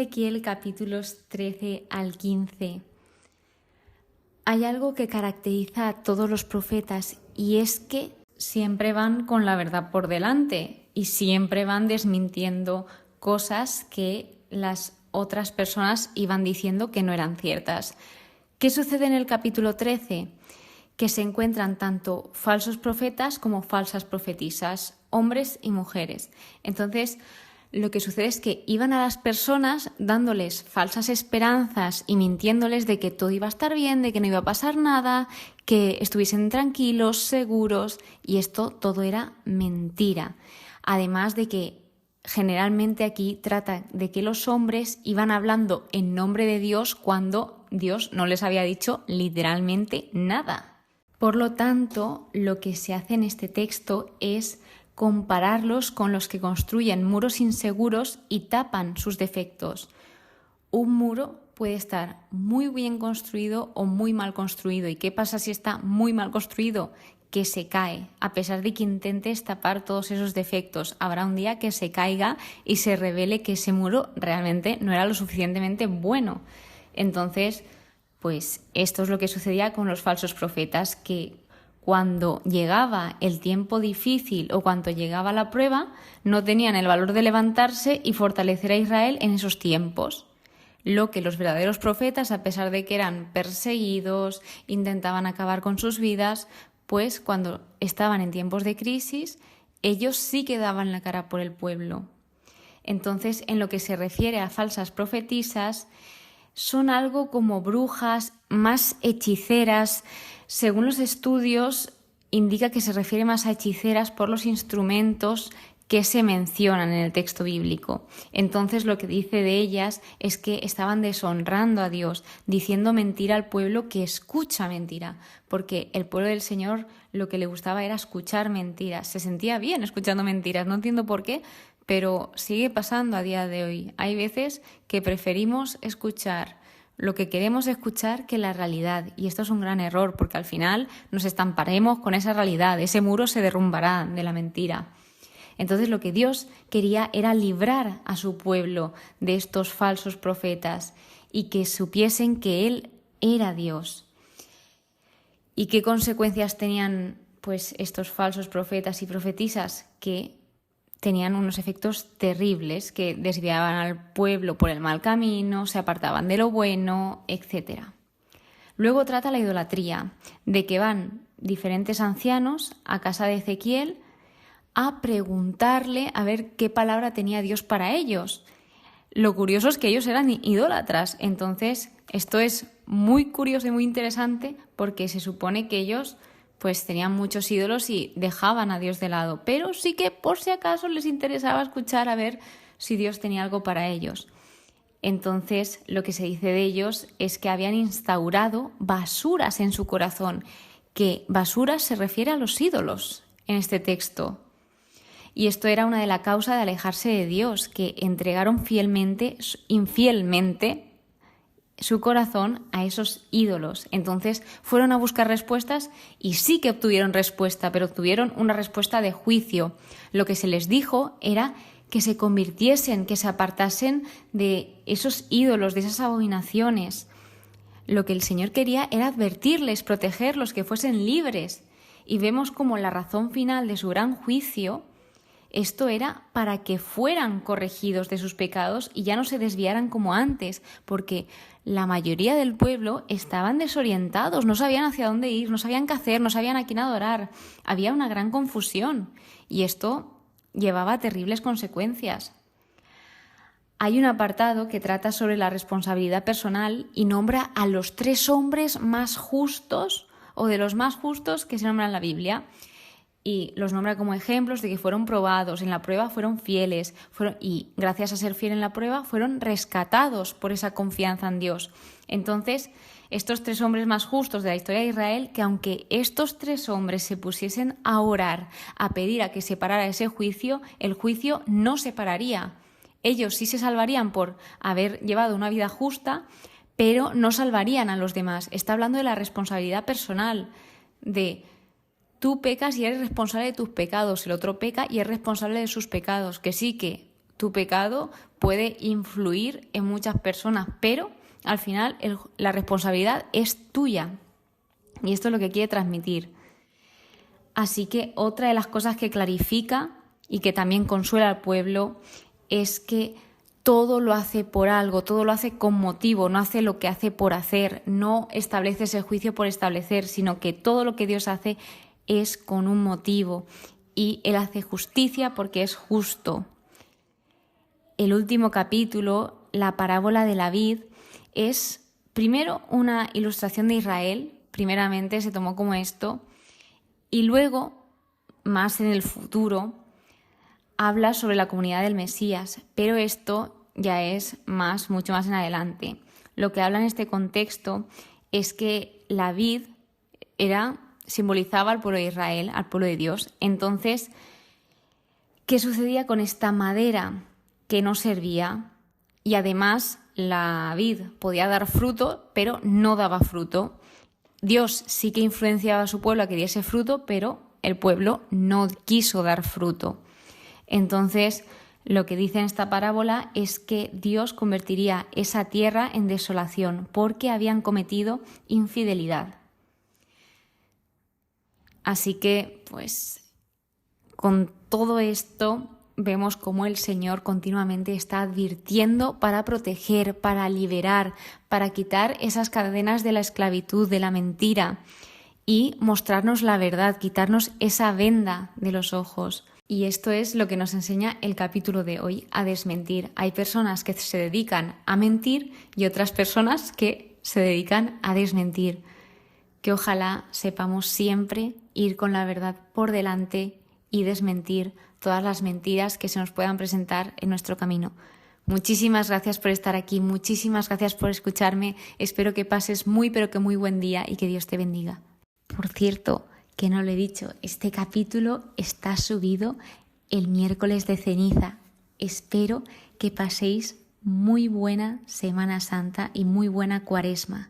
Ezequiel capítulos 13 al 15 hay algo que caracteriza a todos los profetas y es que siempre van con la verdad por delante y siempre van desmintiendo cosas que las otras personas iban diciendo que no eran ciertas. ¿Qué sucede en el capítulo 13? Que se encuentran tanto falsos profetas como falsas profetisas, hombres y mujeres. Entonces, lo que sucede es que iban a las personas dándoles falsas esperanzas y mintiéndoles de que todo iba a estar bien, de que no iba a pasar nada, que estuviesen tranquilos, seguros, y esto todo era mentira. Además de que generalmente aquí trata de que los hombres iban hablando en nombre de Dios cuando Dios no les había dicho literalmente nada. Por lo tanto, lo que se hace en este texto es compararlos con los que construyen muros inseguros y tapan sus defectos. Un muro puede estar muy bien construido o muy mal construido. ¿Y qué pasa si está muy mal construido? Que se cae. A pesar de que intentes tapar todos esos defectos, habrá un día que se caiga y se revele que ese muro realmente no era lo suficientemente bueno. Entonces, pues esto es lo que sucedía con los falsos profetas, que cuando llegaba el tiempo difícil o cuando llegaba la prueba, no tenían el valor de levantarse y fortalecer a Israel en esos tiempos. Lo que los verdaderos profetas, a pesar de que eran perseguidos, intentaban acabar con sus vidas, pues cuando estaban en tiempos de crisis, ellos sí que daban la cara por el pueblo. Entonces, en lo que se refiere a falsas profetisas, son algo como brujas, más hechiceras. Según los estudios, indica que se refiere más a hechiceras por los instrumentos que se mencionan en el texto bíblico. Entonces, lo que dice de ellas es que estaban deshonrando a Dios, diciendo mentira al pueblo que escucha mentira, porque el pueblo del Señor lo que le gustaba era escuchar mentiras. Se sentía bien escuchando mentiras, no entiendo por qué, pero sigue pasando a día de hoy. Hay veces que preferimos escuchar lo que queremos escuchar que la realidad. Y esto es un gran error, porque al final nos estamparemos con esa realidad. Ese muro se derrumbará de la mentira. Entonces lo que Dios quería era librar a su pueblo de estos falsos profetas y que supiesen que Él era Dios. ¿Y qué consecuencias tenían pues estos falsos profetas y profetisas? Que tenían unos efectos terribles, que desviaban al pueblo por el mal camino, se apartaban de lo bueno, etc. Luego trata la idolatría, de que van diferentes ancianos a casa de Ezequiel a preguntarle a ver qué palabra tenía Dios para ellos. Lo curioso es que ellos eran idólatras, entonces esto es muy curioso y muy interesante porque se supone que ellos pues tenían muchos ídolos y dejaban a Dios de lado, pero sí que por si acaso les interesaba escuchar a ver si Dios tenía algo para ellos. Entonces, lo que se dice de ellos es que habían instaurado basuras en su corazón, que basuras se refiere a los ídolos en este texto. Y esto era una de las causas de alejarse de Dios, que entregaron infielmente su corazón a esos ídolos. Entonces fueron a buscar respuestas y sí que obtuvieron respuesta, pero obtuvieron una respuesta de juicio. Lo que se les dijo era que se convirtiesen, que se apartasen de esos ídolos, de esas abominaciones. Lo que el Señor quería era advertirles, protegerlos, que fuesen libres. Y vemos como la razón final de su gran juicio, esto era para que fueran corregidos de sus pecados y ya no se desviaran como antes, porque la mayoría del pueblo estaban desorientados, no sabían hacia dónde ir, no sabían qué hacer, no sabían a quién adorar. Había una gran confusión y esto llevaba a terribles consecuencias. Hay un apartado que trata sobre la responsabilidad personal y nombra a los 3 hombres más justos o de los más justos que se nombran en la Biblia. Y los nombra como ejemplos de que fueron probados, en la prueba fueron fieles, y gracias a ser fiel en la prueba fueron rescatados por esa confianza en Dios. Entonces, estos 3 hombres más justos de la historia de Israel, que aunque estos 3 hombres se pusiesen a orar, a pedir a que se parara ese juicio, el juicio no se pararía. Ellos sí se salvarían por haber llevado una vida justa, pero no salvarían a los demás. Está hablando de la responsabilidad personal, de tú pecas y eres responsable de tus pecados, el otro peca y es responsable de sus pecados, que sí, que tu pecado puede influir en muchas personas, pero al final la responsabilidad es tuya. Y esto es lo que quiere transmitir. Así que otra de las cosas que clarifica y que también consuela al pueblo es que todo lo hace por algo, todo lo hace con motivo, no hace lo que hace por hacer, no establece ese juicio por establecer, sino que todo lo que Dios hace es con un motivo y Él hace justicia porque es justo. El último capítulo, la parábola de la vid, es primero una ilustración de Israel, primeramente se tomó como esto, y luego, más en el futuro, habla sobre la comunidad del Mesías, pero esto ya es mucho más en adelante. Lo que habla en este contexto es que la vid simbolizaba al pueblo de Israel, al pueblo de Dios. Entonces, ¿qué sucedía con esta madera que no servía? Y además la vid podía dar fruto, pero no daba fruto. Dios sí que influenciaba a su pueblo a que diese fruto, pero el pueblo no quiso dar fruto. Entonces, lo que dice en esta parábola es que Dios convertiría esa tierra en desolación porque habían cometido infidelidad. Así que, pues, con todo esto vemos cómo el Señor continuamente está advirtiendo para proteger, para liberar, para quitar esas cadenas de la esclavitud, de la mentira y mostrarnos la verdad, quitarnos esa venda de los ojos. Y esto es lo que nos enseña el capítulo de hoy, a desmentir. Hay personas que se dedican a mentir y otras personas que se dedican a desmentir. Que ojalá sepamos siempre ir con la verdad por delante y desmentir todas las mentiras que se nos puedan presentar en nuestro camino. Muchísimas gracias por estar aquí, muchísimas gracias por escucharme. Espero que pases pero que muy buen día y que Dios te bendiga. Por cierto, que no lo he dicho, este capítulo está subido el miércoles de ceniza. Espero que paséis muy buena Semana Santa y muy buena Cuaresma.